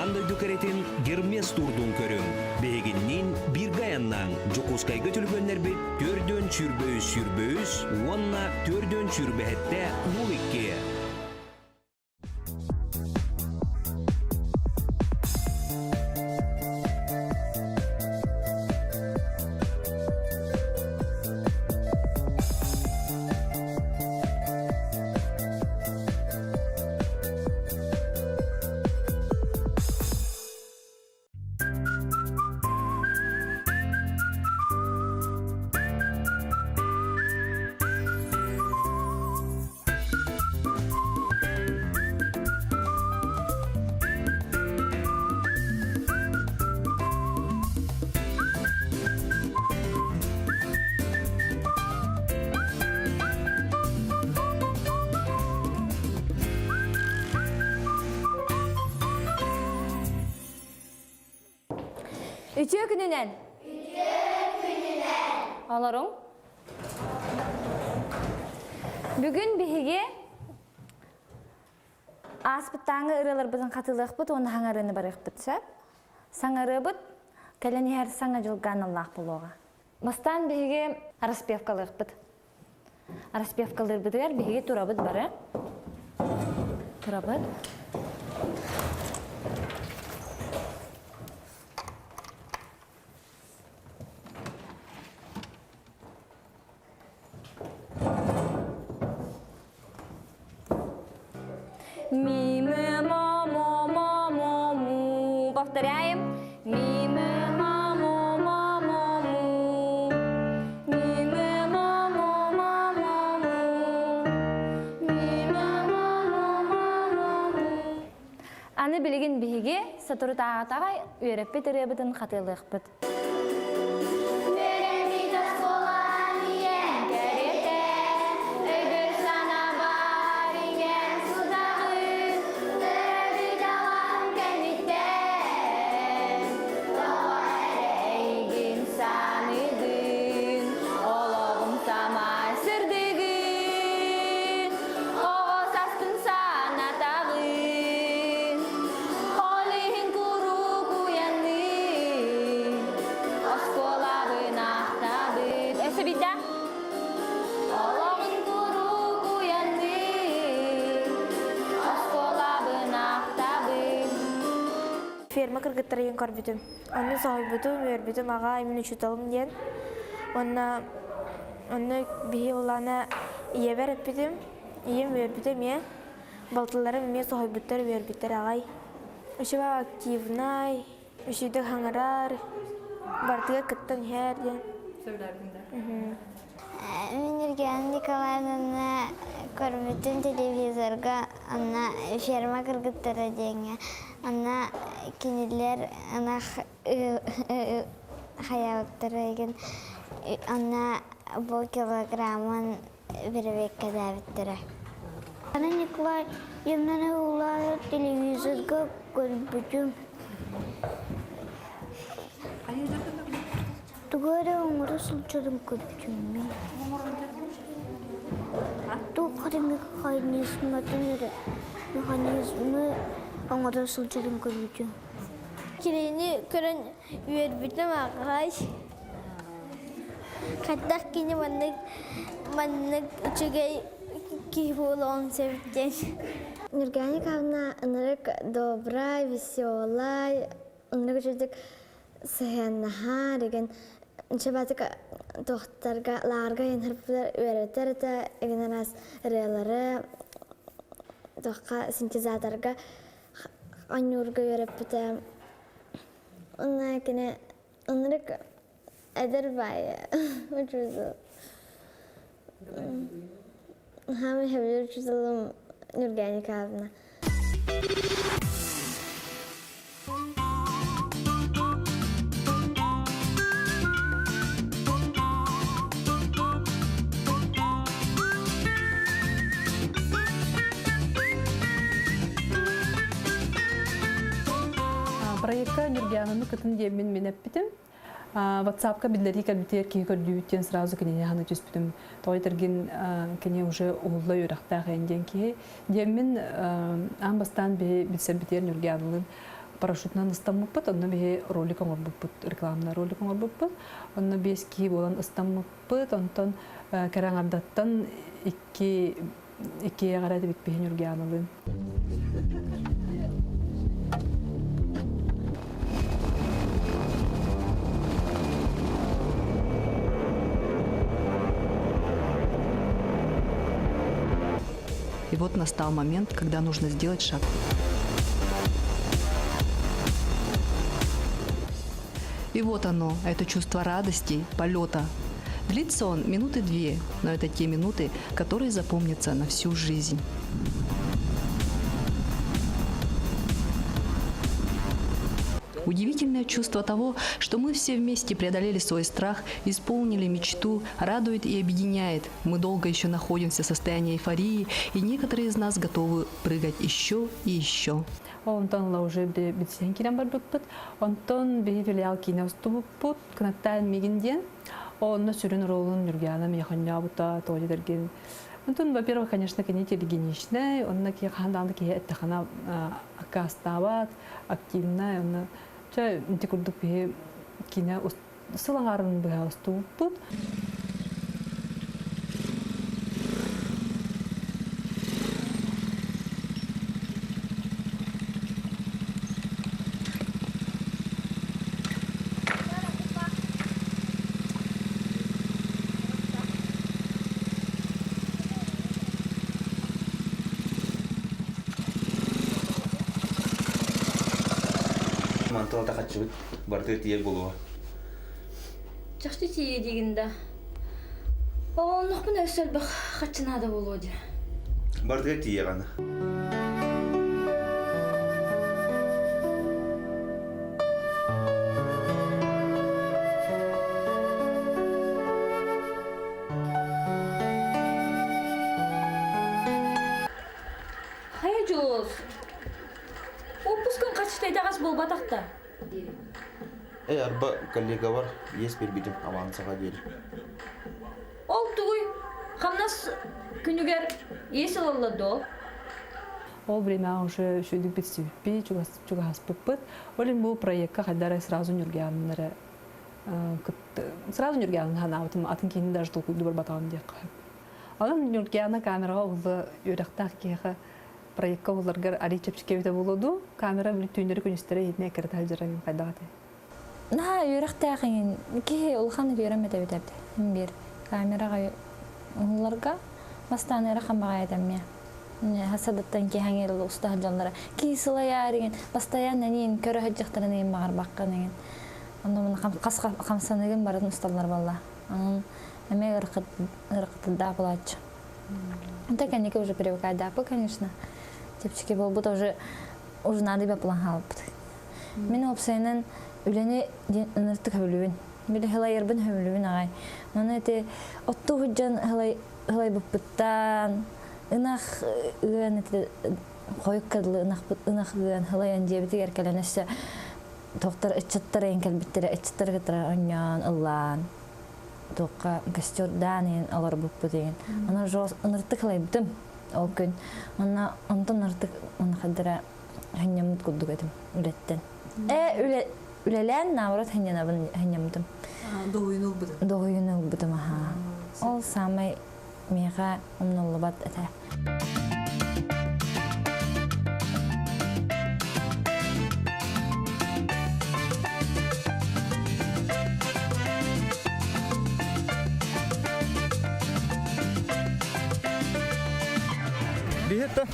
Андай дүкеретин Гермес турдун көрүн. Бегиннин bir gayandan Жокускайга төлгөннер бит төрдөн сүрбөйүс, онна төрдөн сүрбөһетте 02. Üçü gününen. Alırım. Bugün bihige aspıttağını ıralar bizin katılıq bıt, onu hangarını barıq bıtsa. Sangarı bıt, kalani her sanga jılgan Allah buluğa. Mastan bihige araspevkalıq bıt. Araspevkalır bıdıgar bihige turabıt barı. Turabıt. Ми, мы, мо, мо, мо, мо, му. Повторяем. Ми, мы, мо, мо, мо, мо, му. Ми, мы, мо, мо, мо, мо, му. Ми, мы, мо, мо, мо, мо, му. Аны билеген биһиге сатуру тағатаға үйреппет өребітін қатылықпыт. Ферма кыргыттарын көрбүтүм. Аны сойбутум, өрбүтүм, ага эмин учуталым ден. Онны бии улана ие береппитим, ием өрбүтүм е. Балтыларым эме сойбуттар өрбүттар агай. Ушуба активнай, ушуйда хаңарар, бартыга кыттан хер ден. Мен Евгения Николаевна көрбүтүм телевизорга, ана ферма кыргыттары деңе. Ана кинилер, ана хаябыктары еген, ана бұл килограммын бір векке дәбіттірі. Ана Николай, емнені олары телевизорға көрбүтім. Тугары оңыры сұлчадым көрбүтім мен. Тұу қадымы механизмі оңыры сұлчадым көрбүтім. Керені көрін үйербітім ағай. Қаттақ кені маннық үчіге кейіп олуын сәбіттен. Евгения Николаевна ынырық добра, веселай, ынырық жүрдік сәйеннаға деген. Шабатық тоқтарға, ларға енхірпілер үйереттер әті, егінен аз релары, тоққа синтезаторға анюрға үйеріп біті. Онна кені ынырық әдір байы, ұчызы. Хамы хәбілер ұчызылым Евгения Николаевна. Проектка Нургиановна кытын демин мен эппитим. WhatsApp-ка билдери калбитер ки көрдүбүттен сразу кене хана түспүтүм. Тойдыргин кене уже улла юрактагы энден ки демин амбастан бе билсебитер Нургиановнын парашютнан ыстаммыппыт, онно бе ролик оңорбуппут, рекламный ролик оңорбуппут, онно бес ки болан ыстаммыппыт, онтон кәрәңардаттан икки гарады битпехин үргәнылын. И вот настал момент, когда нужно сделать шаг. И вот оно, это чувство радости, полета. Длится он минуты 2, но это те минуты, которые запомнятся на всю жизнь. Удивительное чувство того, что мы все вместе преодолели свой страх, исполнили мечту, радует и объединяет. Мы долго еще находимся в состоянии эйфории, и некоторые из нас готовы прыгать еще и еще. Онтон ла уже битсен кирен барбыппыт, онтон бе филиал кине устубуппут, кынаттан мигинден, онно сүрін ролын үргәнам яханьябыта, тоғыдерген. Онтон, во-первых, конечно, кине гигиеничный, онна ки ханданды ки эттахана акастават, активная, онна ча интикурдук бе кине сылаңарын бе устубуппут. Мантал тахачыбыт барды тиер болуа. Жақсы тие дегенде. Оғылнық мұны өсел бақ қачынады болуа де. Барды тиер ана. Қай жолыз? Опускан қачыштайды ағас бол батақта. Арба коллега бар, ес бербедім авансыға дел. Ол тұғый, қамнас күнігер есіл алады ол. Ол время уже шүйдік бітсіппі, чугаспыппыт. Олин бұл проектқа қайдары сразу нүргенлері. Сразу нүргенлері ханавытым, атын кейінді даже толкуйды бір батағын дек қайып. Алын нүргенлі камераға олы үйректақ кейі проектқа оларғар ари чепшікевіті болуду. Камера білі түйіндері күністері етіне кірді әлжірағын қайдағаты. На үйректағын кейі ұлғаны үйремеді өтәбді. Бір камераға оларға бастан әрі қамбаға едәм. Хасадаттан ки хаңел устах жанлара ки сылаяриген постоянно нин көрө хаҗактарын нин багар баккан. Анда мен камсаныгын барын усталар балла. Анын эме ыркытда булач. Анда канеке уже привыкать да, конечно. Тепчики был бы тоже уже надо бы план халп. Мен опсайнан үлени ныртык хөлүн. Биле хылайырбын хөлүн агай. Мана эте отту хуҗан хылай быптан Инах ыан это койк кадлы инах ыан хылаян дебити эркеленесе доктор ичеттер энкел биттер ичеттер гетер аньян аллан тока костер данин алар буппу деген ана жос ыныртык хылайбытым ол күн ана онтон ыртык ана хадыра ханьямыт куддук этим үлеттен үлелен наурат ханьямытым доюнул бутым аха ол самый мега умнулбат это. Бихетта.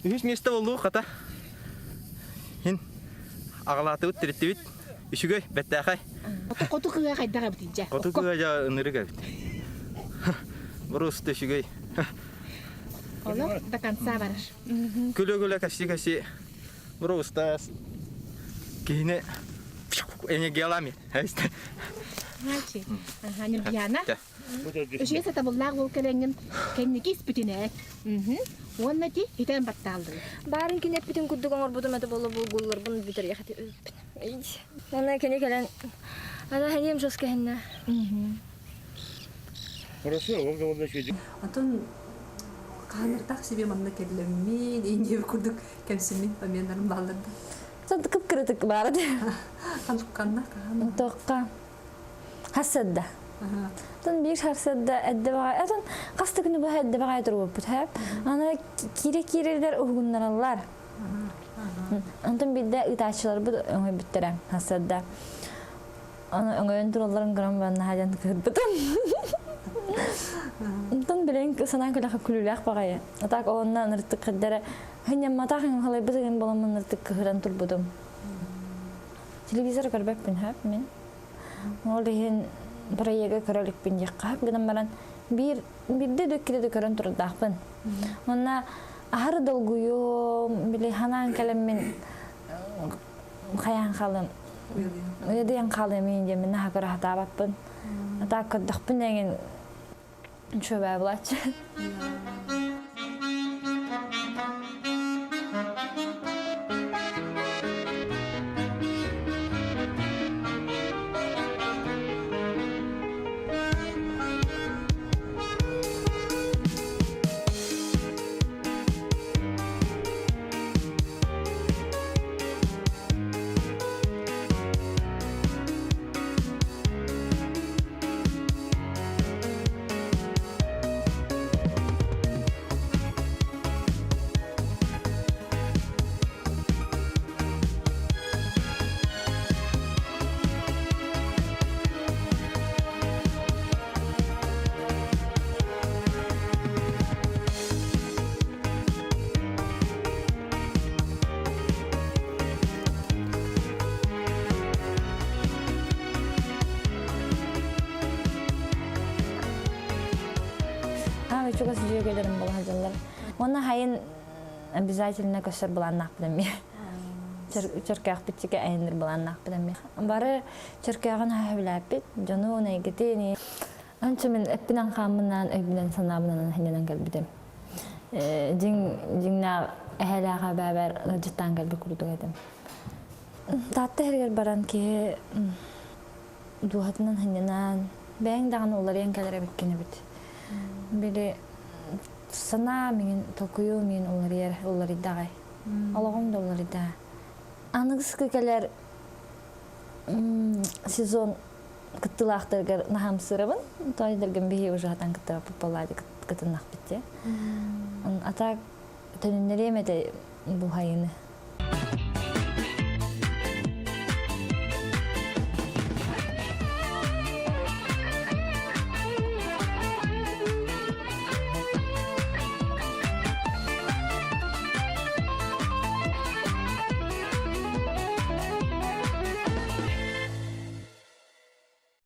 Үһүс месте болду хата. Хин агалаты үттүрүттүбүт. Үшүгөй беттахай. Котукуга кайдага битинче. Котукуга жа ынырыга бит. Просто щегой. Оно до конца бараш. Күлө каси. Просто кине эне гелами. Мачи. Ага, нургияна. Өшес ата буллаг бул келенген кенники испитине. Оннати итен батталды. Барын кинеп битин куддук оңорбудум эте боло булгуллар бун битер яхат. Ана кене келен. Ана ханем жоскенна. Антон камертах себе манна келлемми, инде курдук кемсимин памендарын балдырды. Sen kıpkırıtık var de. Kansuqqanna kahan. Toqqa. Hasadda. Tun bir hasadda edde bagay. Atun qasta günü bu edde bagay durup bu hep. Ana kire-kireler ugunlarlar. Antun bir de itaçlar bu öngö bitterem hasadda. Ana öngön turalların gram banna hajan kırpıtın. Antun bilen sanan kala kululak bagay. Atak ondan nırtık kaddere. Hanya mataqın halay bizgen balamın nırtık kıran turbudum. Televizor görüp ben hep men. Olihin buraya körülük bin yakap gidem baran bir de döküle dökürün turdaqpın. Ona ahar dolguyu bile hanan kalemin kayan kalım. Uyuyan kalım ince men ha körü hatabapın. Ata köddaqpın degen şöbe bulaç. Çok az video gelirim bu hacalar. Ona hayın обязательно köşer bulannak bilen mi? Çerkek bitçike ayındır bulannak bilen mi? Barı çerkeğin habilap bit, jonu ne gitini. Ançı men epinan kamından, epinan sanamından hinen gelbidim. Jingna ehelaga beraber gıcıtan gelbi kurdu edim. Tatta herger baran ki duhatından hinenan ben dağın oları yankalara bitkini bit. Biri sana mingin tokuyu mingin olari dağay. Allah'ım da olari dağay. Anıgız kıkalar sezon kıttılaqtırgar naham sırabın. Toydargın bihi ujatan kıttıra popoladi kıtınaq bitti. Atak tönünleri yemedi bu hayını.